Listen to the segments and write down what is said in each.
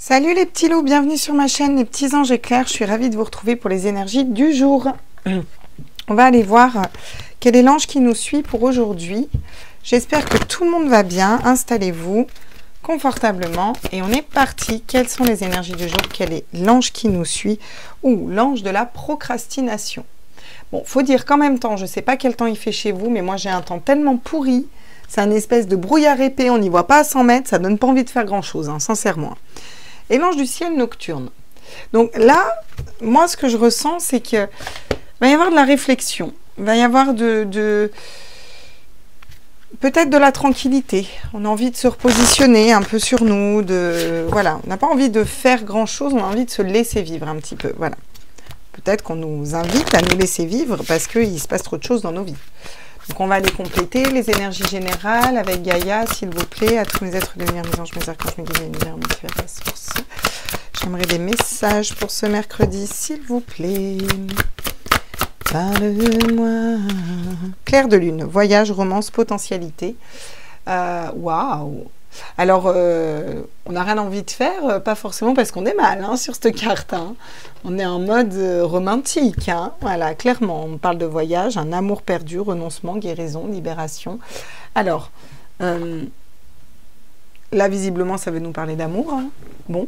Salut les petits loups, bienvenue sur ma chaîne Les Petits Anges Éclairs. Je suis ravie de vous retrouver pour les énergies du jour. On va aller voir quel est l'ange qui nous suit pour aujourd'hui. J'espère que tout le monde va bien. Installez-vous confortablement et on est parti. Quelles sont les énergies du jour? Quel est l'ange qui nous suit? Ou l'ange de la procrastination? Bon, faut dire qu'en même temps, je ne sais pas quel temps il fait chez vous, mais moi j'ai un temps tellement pourri. C'est un espèce de brouillard épais, on n'y voit pas à 100 mètres, ça donne pas envie de faire grand-chose, hein, sincèrement. Et l'ange du ciel nocturne. Donc là, moi, ce que je ressens, c'est qu'il va y avoir de la réflexion. Il va y avoir peut-être de la tranquillité. On a envie de se repositionner un peu sur nous. Voilà, on n'a pas envie de faire grand-chose, on a envie de se laisser vivre un petit peu. Voilà. Peut-être qu'on nous invite à nous laisser vivre parce qu'il se passe trop de choses dans nos vies. Donc on va aller compléter les énergies générales avec Gaïa, s'il vous plaît, à tous mes êtres de lumière, mes anges, mes archanges, mes guides, mes lumières, mes divers, la source. J'aimerais des messages pour ce mercredi, s'il vous plaît. Parle-moi. Clair de lune, voyage, romance, potentialité. Waouh! Alors, on n'a rien envie de faire, pas forcément parce qu'on est mal hein, sur cette carte. Hein. On est en mode romantique. Hein. Voilà, clairement, on parle de voyage, un amour perdu, renoncement, guérison, libération. Alors, là, visiblement, ça veut nous parler d'amour. Hein. Bon,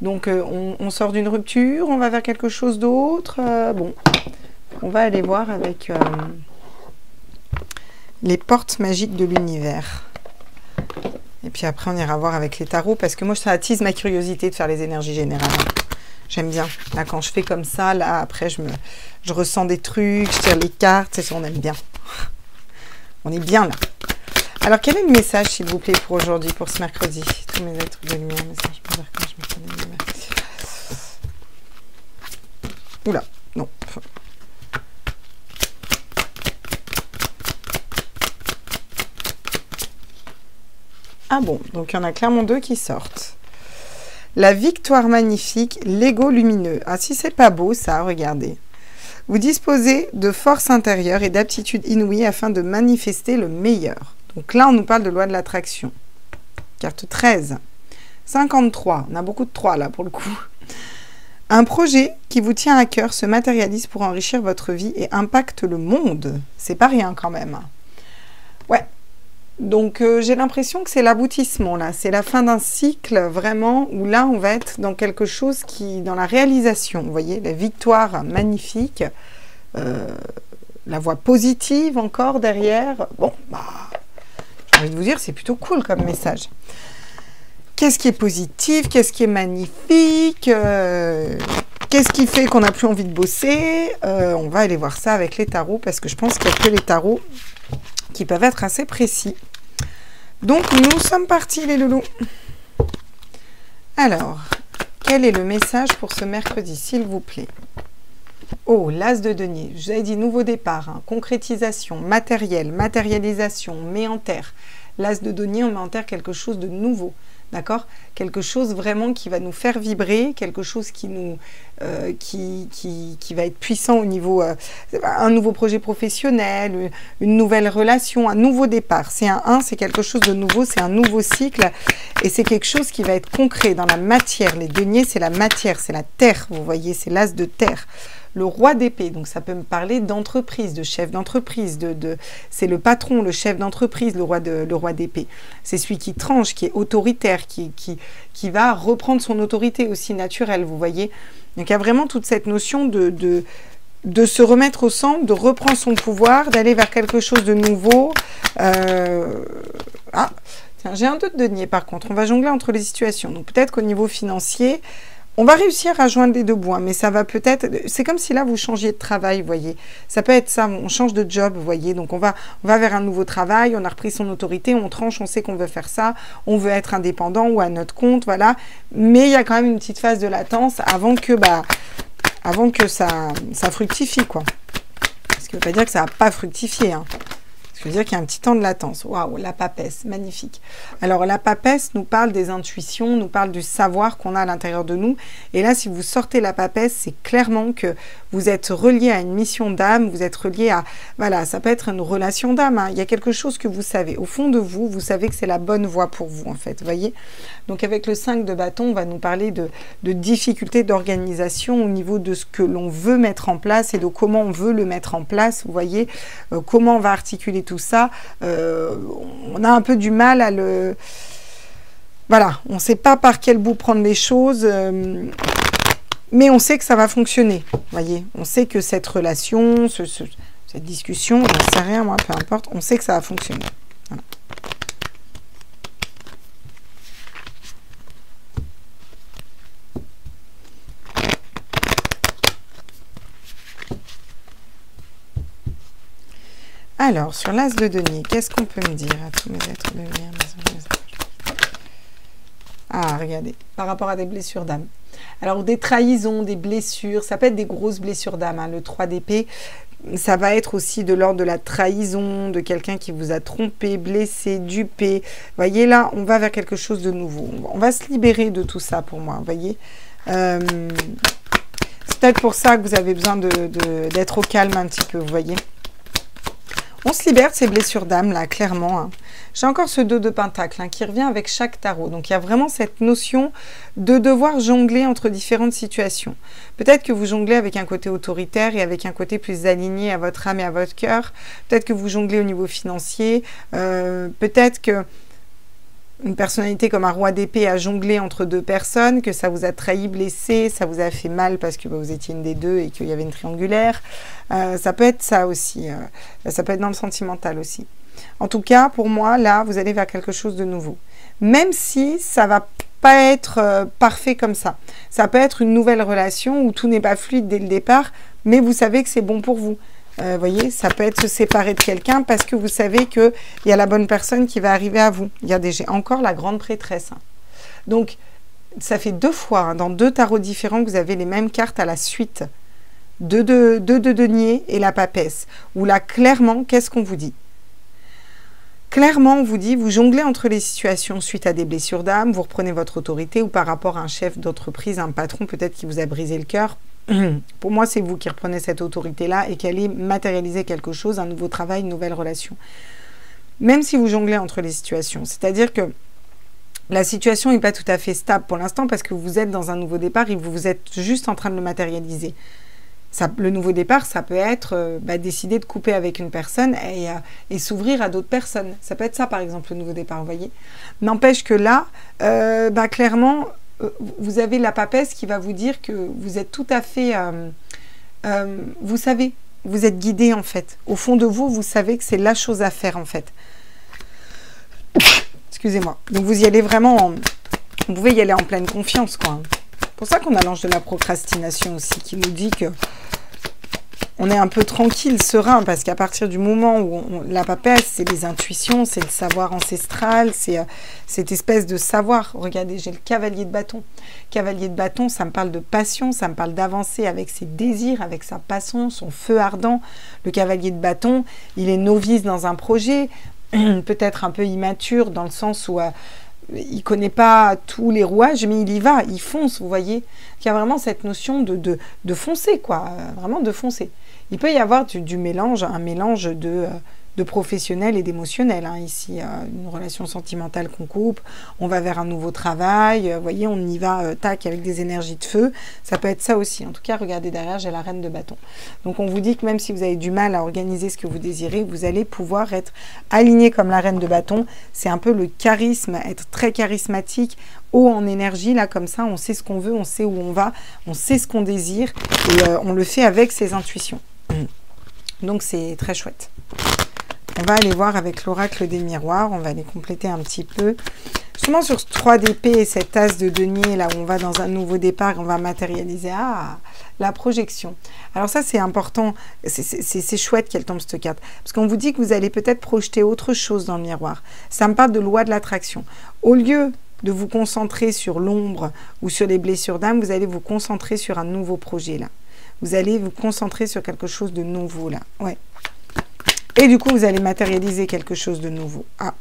donc on sort d'une rupture, on va vers quelque chose d'autre. Bon, on va aller voir avec les portes magiques de l'univers. Et puis après, on ira voir avec les tarots, parce que moi, ça attise ma curiosité de faire les énergies générales. J'aime bien. Là, quand je fais comme ça, là, après, je ressens des trucs, je tire les cartes, et ça, on aime bien. On est bien, là. Alors, quel est le message, s'il vous plaît, pour aujourd'hui, pour ce mercredi? Tous mes êtres de lumière, message, mes archanges, mes guides, mes lumières. Oula, non. Ah bon, donc il y en a clairement deux qui sortent. La victoire magnifique, l'ego lumineux. Ah si c'est pas beau ça, regardez. Vous disposez de force intérieure et d'aptitudes inouïes afin de manifester le meilleur. Donc là on nous parle de loi de l'attraction. Carte 13. 53, on a beaucoup de 3 là pour le coup. Un projet qui vous tient à cœur se matérialise pour enrichir votre vie et impacte le monde. C'est pas rien quand même. Ouais. Donc, j'ai l'impression que c'est l'aboutissement, là. C'est la fin d'un cycle, vraiment, où là, on va être dans quelque chose qui... dans la réalisation, vous voyez, la victoire magnifique, la voie positive encore derrière. Bon, bah, j'ai envie de vous dire, c'est plutôt cool comme message. Qu'est-ce qui est positif? Qu'est-ce qui est magnifique? Qu'est-ce qui fait qu'on n'a plus envie de bosser? On va aller voir ça avec les tarots, parce que je pense qu'il n'y a que les tarots qui peuvent être assez précis. Donc, nous sommes partis, les loulous. Alors, quel est le message pour ce mercredi, s'il vous plaît? Oh, l'as de denier. Je vous avais dit nouveau départ, hein, concrétisation, matériel, matérialisation, on met en terre. L'as de denier, on met en terre quelque chose de nouveau. D'accord? Quelque chose vraiment qui va nous faire vibrer, quelque chose qui nous, qui va être puissant au niveau, un nouveau projet professionnel, une nouvelle relation, un nouveau départ. C'est un 1, c'est quelque chose de nouveau, c'est un nouveau cycle et c'est quelque chose qui va être concret dans la matière. Les deniers, c'est la matière, c'est la terre, vous voyez, c'est l'as de terre. Le roi d'épée, donc ça peut me parler d'entreprise, de chef d'entreprise, c'est le patron, le chef d'entreprise, le roi d'épée. C'est celui qui tranche, qui est autoritaire, qui va reprendre son autorité aussi naturelle, vous voyez. Donc il y a vraiment toute cette notion de se remettre au centre, de reprendre son pouvoir, d'aller vers quelque chose de nouveau. Ah, tiens, j'ai un 2 de denier par contre, on va jongler entre les situations. Donc peut-être qu'au niveau financier, on va réussir à joindre les deux bouts, mais ça va peut-être... C'est comme si là, vous changiez de travail, vous voyez. Ça peut être ça, on change de job, vous voyez. Donc, on va vers un nouveau travail, on a repris son autorité, on tranche, on sait qu'on veut faire ça, on veut être indépendant ou à notre compte, voilà. Mais il y a quand même une petite phase de latence avant que ça fructifie, quoi. Ce qui ne veut pas dire que ça n'a pas fructifié, hein. Ça veut dire qu'il y a un petit temps de latence. Waouh, la papesse, magnifique. Alors, la papesse nous parle des intuitions, nous parle du savoir qu'on a à l'intérieur de nous. Et là, si vous sortez la papesse, c'est clairement que vous êtes relié à une mission d'âme, vous êtes relié à... Voilà, ça peut être une relation d'âme. Hein. Il y a quelque chose que vous savez. Au fond de vous, vous savez que c'est la bonne voie pour vous, en fait. Vous voyez? Donc, avec le 5 de bâton, on va nous parler de difficultés d'organisation au niveau de ce que l'on veut mettre en place et de comment on veut le mettre en place. Vous voyez? Comment on va articuler tout ça, on a un peu du mal à le... Voilà, on ne sait pas par quel bout prendre les choses, mais on sait que ça va fonctionner, voyez. On sait que cette relation, cette discussion, j'en sais rien, moi, peu importe, on sait que ça va fonctionner. Voilà. Alors, sur l'as de denier, qu'est-ce qu'on peut me dire à tous mes êtres de lumière? Ah, regardez, par rapport à des blessures d'âme. Alors, des trahisons, des blessures, ça peut être des grosses blessures d'âme. Hein. Le 3 d'épée, ça va être aussi de l'ordre de la trahison, de quelqu'un qui vous a trompé, blessé, dupé. Vous voyez, là, on va vers quelque chose de nouveau. On va se libérer de tout ça pour moi, vous voyez. C'est peut-être pour ça que vous avez besoin d'être au calme un petit peu, vous voyez. On se libère de ces blessures d'âme, là, clairement. Hein. J'ai encore ce 2 de pentacle hein, qui revient avec chaque tarot. Donc, il y a vraiment cette notion de devoir jongler entre différentes situations. Peut-être que vous jonglez avec un côté autoritaire et avec un côté plus aligné à votre âme et à votre cœur. Peut-être que vous jonglez au niveau financier. Peut-être que une personnalité comme un roi d'épée a jonglé entre deux personnes, que ça vous a trahi, blessé, ça vous a fait mal parce que vous étiez une des deux et qu'il y avait une triangulaire. Ça peut être ça aussi. Ça peut être dans le sentimental aussi. En tout cas, pour moi, là, vous allez vers quelque chose de nouveau. Même si ça va pas être parfait comme ça. Ça peut être une nouvelle relation où tout n'est pas fluide dès le départ, mais vous savez que c'est bon pour vous. Voyez, ça peut être se séparer de quelqu'un parce que vous savez qu'il y a la bonne personne qui va arriver à vous. Regardez, j'ai encore la grande prêtresse. Hein. Donc, ça fait 2 fois, hein, dans 2 tarots différents, que vous avez les mêmes cartes à la suite. 2 de denier et la papesse. Où là, clairement, qu'est-ce qu'on vous dit? Clairement, on vous dit, vous jonglez entre les situations suite à des blessures d'âme, vous reprenez votre autorité ou par rapport à un chef d'entreprise, un patron peut-être qui vous a brisé le cœur. Pour moi, c'est vous qui reprenez cette autorité-là et qui allez matérialiser quelque chose, un nouveau travail, une nouvelle relation. Même si vous jonglez entre les situations. C'est-à-dire que la situation n'est pas tout à fait stable pour l'instant parce que vous êtes dans un nouveau départ et vous êtes juste en train de le matérialiser. Le nouveau départ, ça peut être décider de couper avec une personne et s'ouvrir à d'autres personnes. Ça peut être ça, par exemple, le nouveau départ, vous voyez. N'empêche que là, clairement... vous avez la papesse qui va vous dire que vous êtes tout à fait... vous savez, vous êtes guidé en fait. Au fond de vous, vous savez que c'est la chose à faire en fait. Excusez-moi. Donc vous y allez vraiment... Vous pouvez y aller en pleine confiance quoi. C'est pour ça qu'on a l'ange de la procrastination aussi qui nous dit que on est un peu tranquille, serein, parce qu'à partir du moment où la papesse, c'est les intuitions, c'est le savoir ancestral, c'est cette espèce de savoir. Regardez, j'ai le cavalier de bâton. Cavalier de bâton, ça me parle de passion, ça me parle d'avancer avec ses désirs, avec sa passion, son feu ardent. Le cavalier de bâton, il est novice dans un projet, peut-être un peu immature, dans le sens où il ne connaît pas tous les rouages, mais il y va, il fonce, vous voyez. Il y a vraiment cette notion de foncer, quoi, vraiment de foncer. Il peut y avoir du mélange, un mélange de professionnel et d'émotionnel. Hein. Ici, une relation sentimentale qu'on coupe, on va vers un nouveau travail, vous voyez, on y va, tac, avec des énergies de feu. Ça peut être ça aussi. En tout cas, regardez derrière, j'ai la reine de bâton. Donc, on vous dit que même si vous avez du mal à organiser ce que vous désirez, vous allez pouvoir être aligné comme la reine de bâton. C'est un peu le charisme, être très charismatique, haut en énergie, là, comme ça, on sait ce qu'on veut, on sait où on va, on sait ce qu'on désire, et on le fait avec ses intuitions. Donc, c'est très chouette. On va aller voir avec l'oracle des miroirs, on va aller compléter un petit peu. Justement, sur ce 3 d'épée et cet as de denier, là où on va dans un nouveau départ, on va matérialiser la projection. Alors ça, c'est important, c'est chouette qu'elle tombe cette carte, parce qu'on vous dit que vous allez peut-être projeter autre chose dans le miroir. Ça me parle de loi de l'attraction. Au lieu de vous concentrer sur l'ombre ou sur les blessures d'âme, vous allez vous concentrer sur un nouveau projet, là. Vous allez vous concentrer sur quelque chose de nouveau, là. Ouais. Et du coup, vous allez matérialiser quelque chose de nouveau. Ah,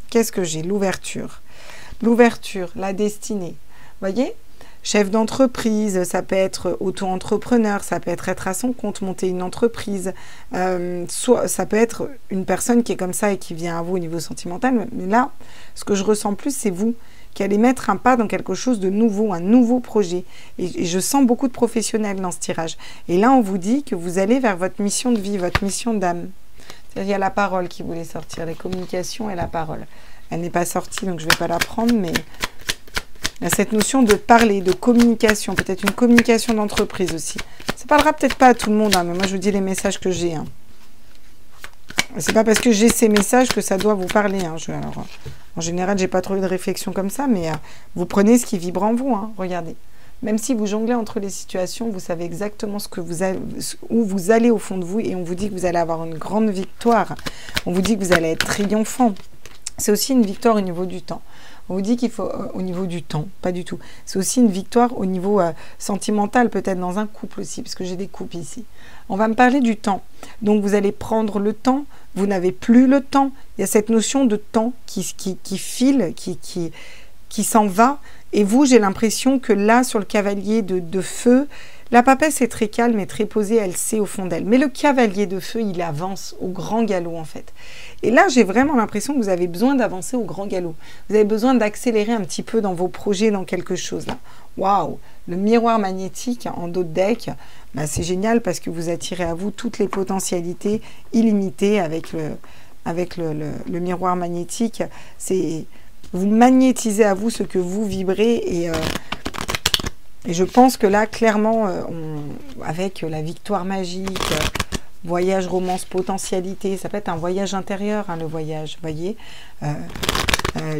qu'est-ce que j'ai? L'ouverture. L'ouverture, la destinée. Voyez? Chef d'entreprise, ça peut être auto-entrepreneur, ça peut être à son compte, monter une entreprise. Soit ça peut être une personne qui est comme ça et qui vient à vous au niveau sentimental. Mais là, ce que je ressens plus, c'est vous qui allez mettre un pas dans quelque chose de nouveau, un nouveau projet. Et je sens beaucoup de professionnels dans ce tirage. Et là, on vous dit que vous allez vers votre mission de vie, votre mission d'âme. Il y a la parole qui voulait sortir, les communications et la parole. Elle n'est pas sortie, donc je ne vais pas la prendre, mais il y a cette notion de parler, de communication, peut-être une communication d'entreprise aussi. Ça ne parlera peut-être pas à tout le monde, hein, mais moi je vous dis les messages que j'ai. Hein. C'est pas parce que j'ai ces messages que ça doit vous parler. Hein. Alors, en général, j'ai pas trop eu de réflexion comme ça, mais vous prenez ce qui vibre en vous. Hein. Regardez. Même si vous jonglez entre les situations, vous savez exactement où vous allez au fond de vous et on vous dit que vous allez avoir une grande victoire. On vous dit que vous allez être triomphant. C'est aussi une victoire au niveau du temps. On vous dit qu'il faut, au niveau du temps, pas du tout. C'est aussi une victoire au niveau sentimental, peut-être dans un couple aussi, parce que j'ai des couples ici. On va me parler du temps. Donc, vous allez prendre le temps. Vous n'avez plus le temps. Il y a cette notion de temps qui file, qui s'en va. Et vous, j'ai l'impression que là, sur le cavalier de feu, la papesse est très calme et très posée, elle sait au fond d'elle. Mais le cavalier de feu, il avance au grand galop, en fait. Et là, j'ai vraiment l'impression que vous avez besoin d'avancer au grand galop. Vous avez besoin d'accélérer un petit peu dans vos projets, dans quelque chose, là. Waouh! Le miroir magnétique en dos de deck, bah, c'est génial parce que vous attirez à vous toutes les potentialités illimitées avec le miroir magnétique. Vous magnétisez à vous ce que vous vibrez et je pense que là, clairement, avec la victoire magique, voyage, romance, potentialité, ça peut être un voyage intérieur, hein, le voyage, vous voyez.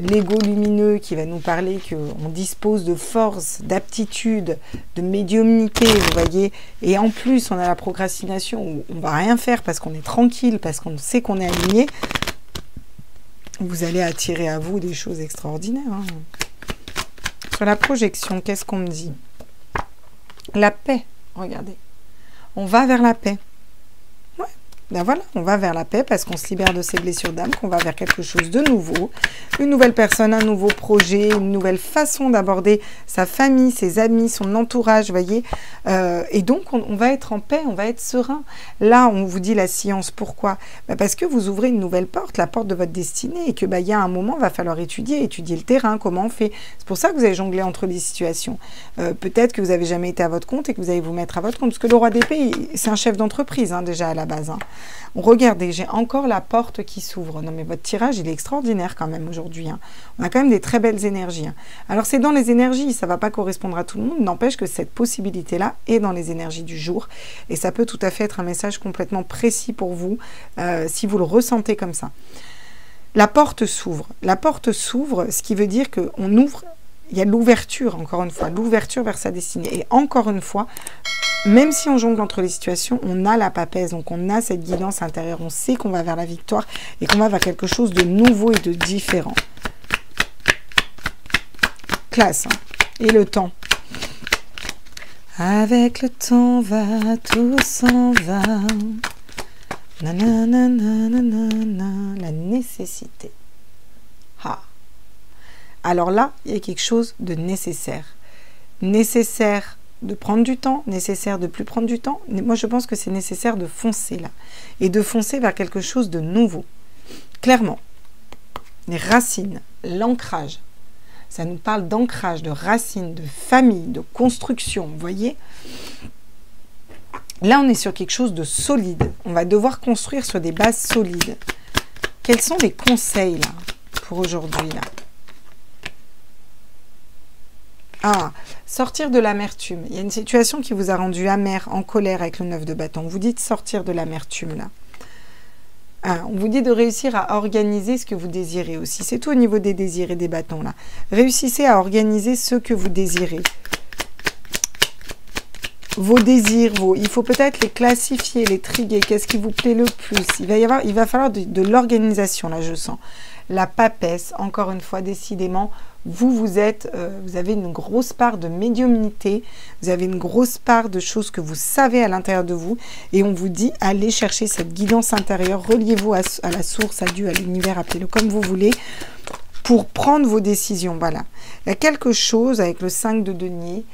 L'ego lumineux qui va nous parler qu'on dispose de force, d'aptitude, de médiumnité, vous voyez. Et en plus, on a la procrastination où on ne va rien faire parce qu'on est tranquille, parce qu'on sait qu'on est aligné. Vous allez attirer à vous des choses extraordinaires. Hein. Sur la projection, qu'est-ce qu'on me dit? La paix, regardez. On va vers la paix. Ouais, ben voilà, on va vers la paix parce qu'on se libère de ses blessures d'âme, qu'on va vers quelque chose de nouveau. Une nouvelle personne, un nouveau projet, une nouvelle façon d'aborder sa famille, ses amis, son entourage, vous voyez. Et donc, on va être en paix, on va être serein. Là, on vous dit la science. Pourquoi? Ben parce que vous ouvrez une nouvelle porte, la porte de votre destinée, et que il y a un moment, il va falloir étudier le terrain, comment on fait. C'est pour ça que vous allez jongler entre les situations. Peut-être que vous n'avez jamais été à votre compte et que vous allez vous mettre à votre compte, parce que le roi d'épée, c'est un chef d'entreprise, hein, déjà à la base. Hein. Regardez, j'ai encore la porte qui s'ouvre. Non, mais votre tirage, il est extraordinaire quand même aujourd'hui. Hein. On a quand même des très belles énergies. Hein. Alors, c'est dans les énergies, ça ne va pas correspondre à tout le monde, n'empêche que cette possibilité-là est dans les énergies du jour. Et ça peut tout à fait être un message complètement précis pour vous, si vous le ressentez comme ça. La porte s'ouvre. La porte s'ouvre, ce qui veut dire qu'on ouvre, il y a l'ouverture, encore une fois, l'ouverture vers sa destinée. Et encore une fois, même si on jongle entre les situations, on a la papesse, donc on a cette guidance intérieure, on sait qu'on va vers la victoire et qu'on va vers quelque chose de nouveau et de différent. Classe, hein. Et le temps. Avec le temps va, tout s'en va. Nanana, la nécessité. Ah. Alors là, il y a quelque chose de nécessaire. Nécessaire de prendre du temps, nécessaire de plus prendre du temps. Moi, je pense que c'est nécessaire de foncer là. Et de foncer vers quelque chose de nouveau. Clairement, les racines, l'ancrage. Ça nous parle d'ancrage, de racines, de famille, de construction, vous voyez? Là, on est sur quelque chose de solide. On va devoir construire sur des bases solides. Quels sont les conseils là, pour aujourd'hui là? Ah, sortir de l'amertume. Il y a une situation qui vous a rendu amer, en colère avec le 9 de bâton. On vous dit de sortir de l'amertume là. Ah, on vous dit de réussir à organiser ce que vous désirez aussi. C'est tout au niveau des désirs et des bâtons là. Réussissez à organiser ce que vous désirez. Vos désirs, il faut peut-être les classifier, les triguer. Qu'est-ce qui vous plaît le plus? Il va falloir de l'organisation là, je sens. La papesse, encore une fois, décidément, vous avez une grosse part de médiumnité, vous avez une grosse part de choses que vous savez à l'intérieur de vous, et on vous dit, allez chercher cette guidance intérieure, reliez-vous à la source, à Dieu, à l'univers, appelez-le comme vous voulez, pour prendre vos décisions. Voilà. Il y a quelque chose avec le 5 de denier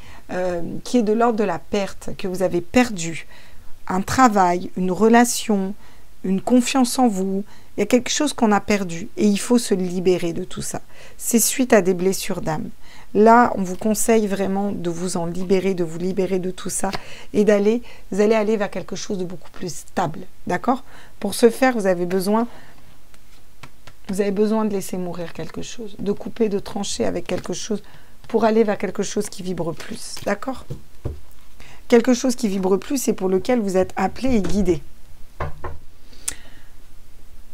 qui est de l'ordre de la perte, que vous avez perdu. Un travail, une relation, une confiance en vous. Il y a quelque chose qu'on a perdu et il faut se libérer de tout ça. C'est suite à des blessures d'âme. Là, on vous conseille vraiment de vous en libérer, de vous libérer de tout ça et vous allez aller vers quelque chose de beaucoup plus stable. D'accord? Pour ce faire, vous avez besoin de laisser mourir quelque chose, de couper, de trancher avec quelque chose pour aller vers quelque chose qui vibre plus. D'accord? Quelque chose qui vibre plus et pour lequel vous êtes appelé et guidé.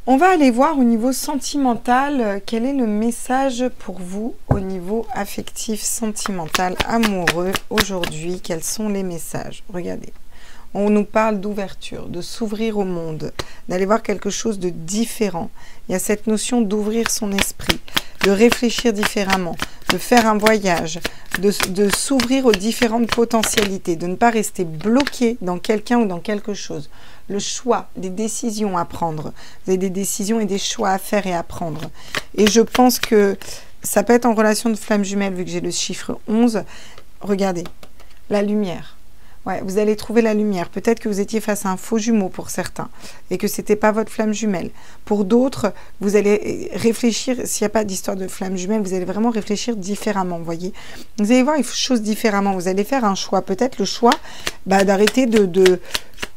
On va aller voir au niveau sentimental, quel est le message pour vous au niveau affectif, sentimental, amoureux aujourd'hui. Quels sont les messages? Regardez, on nous parle d'ouverture, de s'ouvrir au monde, d'aller voir quelque chose de différent. Il y a cette notion d'ouvrir son esprit, de réfléchir différemment, de faire un voyage, de s'ouvrir aux différentes potentialités, de ne pas rester bloqué dans quelqu'un ou dans quelque chose. Le choix, des décisions à prendre. Vous avez des décisions et des choix à faire et à prendre. Et je pense que ça peut être en relation de flamme jumelle, vu que j'ai le chiffre 11. Regardez, la lumière. Ouais, vous allez trouver la lumière. Peut-être que vous étiez face à un faux jumeau pour certains et que ce n'était pas votre flamme jumelle. Pour d'autres, vous allez réfléchir, s'il n'y a pas d'histoire de flamme jumelle, vous allez vraiment réfléchir différemment, vous voyez. Vous allez voir les choses différemment. Vous allez faire un choix. Peut-être le choix d'arrêter de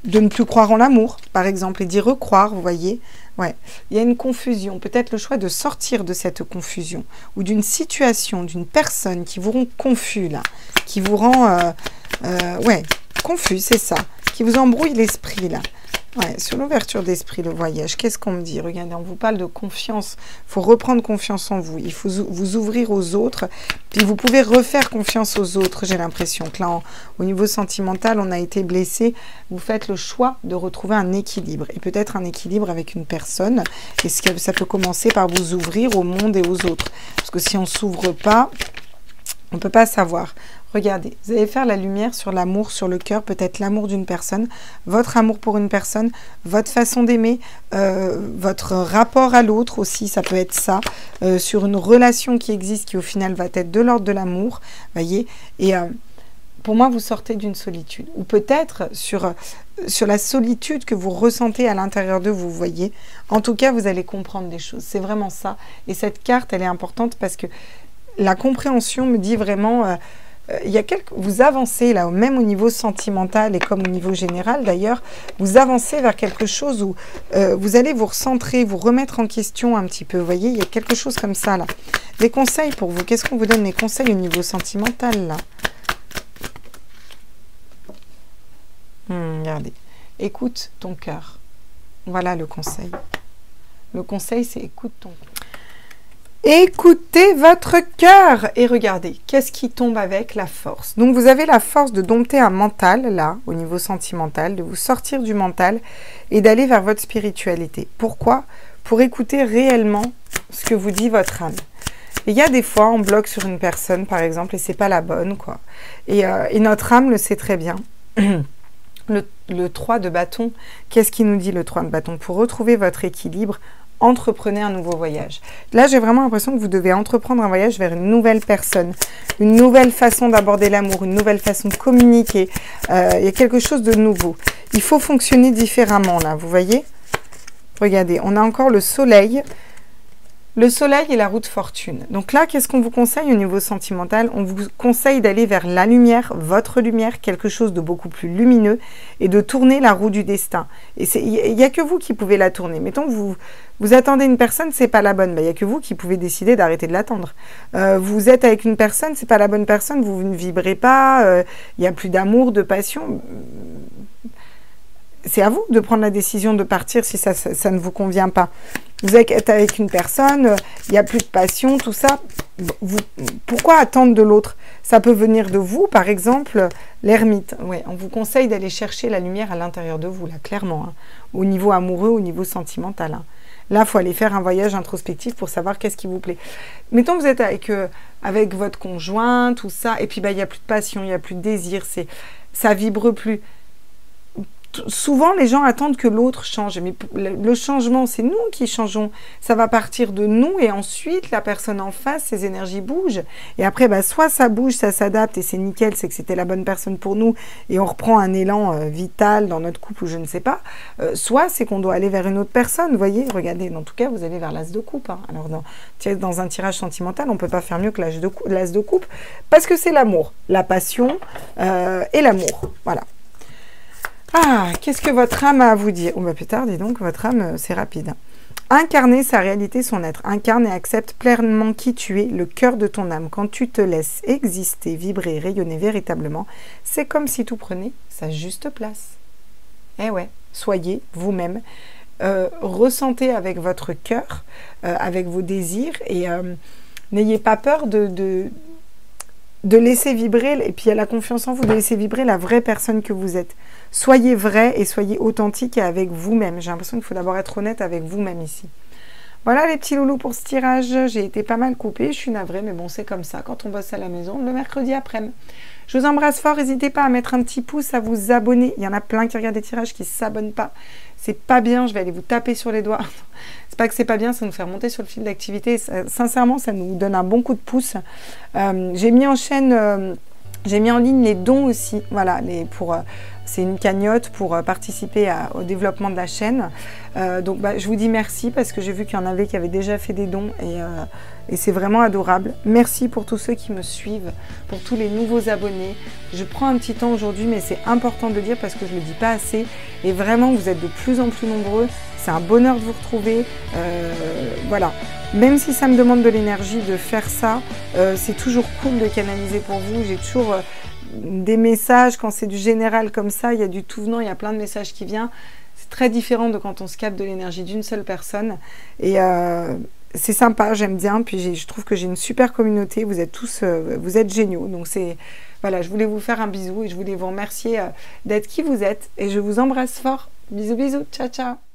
ne plus croire en l'amour, par exemple, et d'y recroire, vous voyez. Ouais, il y a une confusion. Peut-être le choix de sortir de cette confusion ou d'une situation, d'une personne qui vous rend confus, là, qui vous rend... confus, c'est ça, qui vous embrouille l'esprit là. Ouais, sur l'ouverture d'esprit, le voyage, qu'est-ce qu'on me dit? Regardez, on vous parle de confiance, il faut reprendre confiance en vous, il faut vous ouvrir aux autres, puis vous pouvez refaire confiance aux autres, j'ai l'impression que là, au niveau sentimental, on a été blessé, vous faites le choix de retrouver un équilibre, et peut-être un équilibre avec une personne, et ça peut commencer par vous ouvrir au monde et aux autres, parce que si on ne s'ouvre pas, on ne peut pas savoir. Regardez, vous allez faire la lumière sur l'amour, sur le cœur, peut-être l'amour d'une personne, votre amour pour une personne, votre façon d'aimer, votre rapport à l'autre aussi, ça peut être ça, sur une relation qui existe, qui au final va être de l'ordre de l'amour, voyez, et pour moi, vous sortez d'une solitude, ou peut-être sur la solitude que vous ressentez à l'intérieur de vous, voyez. En tout cas, vous allez comprendre des choses, c'est vraiment ça, et cette carte, elle est importante parce que la compréhension me dit vraiment... vous avancez là, même au niveau sentimental et comme au niveau général d'ailleurs, vous avancez vers quelque chose où vous allez vous recentrer, vous remettre en question un petit peu. Vous voyez, il y a quelque chose comme ça là. Des conseils pour vous. Qu'est-ce qu'on vous donne les conseils au niveau sentimental là? Regardez. Écoute ton cœur. Voilà le conseil. Le conseil, c'est écoute ton cœur. Écoutez votre cœur et regardez, qu'est-ce qui tombe avec la force. Donc, vous avez la force de dompter un mental, là, au niveau sentimental, de vous sortir du mental et d'aller vers votre spiritualité. Pourquoi? Pour écouter réellement ce que vous dit votre âme. Et il y a des fois, on bloque sur une personne, par exemple, et c'est pas la bonne, quoi. Et notre âme le sait très bien. Le 3 de bâton, qu'est-ce qui nous dit le 3 de bâton? Pour retrouver votre équilibre, entreprenez un nouveau voyage. Là, j'ai vraiment l'impression que vous devez entreprendre un voyage vers une nouvelle personne, une nouvelle façon d'aborder l'amour, une nouvelle façon de communiquer. Il y a quelque chose de nouveau. Il faut fonctionner différemment, là, vous voyez? Regardez, on a encore le soleil. Le soleil et la roue de fortune. Donc là, qu'est-ce qu'on vous conseille au niveau sentimental? On vous conseille d'aller vers la lumière, votre lumière, quelque chose de beaucoup plus lumineux, et de tourner la roue du destin. Et il n'y a que vous qui pouvez la tourner. Mettons que vous attendez une personne, c'est pas la bonne. Il n'y a que vous qui pouvez décider d'arrêter de l'attendre. Vous êtes avec une personne, c'est pas la bonne personne, vous ne vibrez pas, il n'y a plus d'amour, de passion. C'est à vous de prendre la décision de partir si ça ne vous convient pas. Vous êtes avec une personne, il n'y a plus de passion, tout ça. Pourquoi attendre de l'autre? Ça peut venir de vous, par exemple, l'ermite. Ouais, on vous conseille d'aller chercher la lumière à l'intérieur de vous, là, clairement. Hein, au niveau amoureux, au niveau sentimental. Hein. Là, il faut aller faire un voyage introspectif pour savoir qu'est-ce qui vous plaît. Mettons que vous êtes avec votre conjoint, tout ça, et puis il n'y a plus de passion, il n'y a plus de désir, ça vibre plus. Souvent, les gens attendent que l'autre change, mais le changement, c'est nous qui changeons. Ça va partir de nous et ensuite, la personne en face, ses énergies bougent. Et après, soit ça bouge, ça s'adapte et c'est nickel, c'est que c'était la bonne personne pour nous et on reprend un élan vital dans notre couple ou je ne sais pas. Soit c'est qu'on doit aller vers une autre personne. Vous voyez, regardez, en tout cas, vous allez vers l'as de coupe. Hein. Alors, dans un tirage sentimental, on ne peut pas faire mieux que l'as de coupe parce que c'est l'amour, la passion et l'amour. Voilà. Ah, qu'est-ce que votre âme a à vous dire? Plus tard, dis donc, votre âme, c'est rapide. Incarner sa réalité, son être. Incarne et accepte pleinement qui tu es, le cœur de ton âme. Quand tu te laisses exister, vibrer, rayonner véritablement, c'est comme si tout prenait sa juste place. Eh ouais, soyez vous-même. Ressentez avec votre cœur, avec vos désirs, et n'ayez pas peur de laisser vibrer, et puis il y a la confiance en vous, de laisser vibrer la vraie personne que vous êtes. Soyez vrai et soyez authentique et avec vous-même. J'ai l'impression qu'il faut d'abord être honnête avec vous-même ici. Voilà les petits loulous pour ce tirage. J'ai été pas mal coupée, je suis navrée, mais bon, c'est comme ça quand on bosse à la maison le mercredi après-midi. Je vous embrasse fort, n'hésitez pas à mettre un petit pouce, à vous abonner. Il y en a plein qui regardent des tirages qui ne s'abonnent pas. C'est pas bien, je vais aller vous taper sur les doigts. C'est pas que c'est pas bien, ça nous fait remonter sur le fil d'activité. Sincèrement, ça nous donne un bon coup de pouce. J'ai mis en chaîne... j'ai mis en ligne les dons aussi, voilà, c'est une cagnotte pour participer au développement de la chaîne. Donc je vous dis merci parce que j'ai vu qu'il y en avait qui avaient déjà fait des dons et c'est vraiment adorable. Merci pour tous ceux qui me suivent, pour tous les nouveaux abonnés. Je prends un petit temps aujourd'hui, mais c'est important de le dire parce que je ne le dis pas assez. Et vraiment, vous êtes de plus en plus nombreux. C'est un bonheur de vous retrouver. Voilà. Même si ça me demande de l'énergie de faire ça, c'est toujours cool de canaliser pour vous. J'ai toujours des messages, quand c'est du général comme ça, il y a du tout venant, il y a plein de messages qui viennent. C'est très différent de quand on se capte de l'énergie d'une seule personne. Et c'est sympa, j'aime bien. Puis je trouve que j'ai une super communauté. Vous êtes tous, vous êtes géniaux. Donc voilà, je voulais vous faire un bisou et je voulais vous remercier d'être qui vous êtes. Et je vous embrasse fort. Bisous, bisous. Ciao, ciao.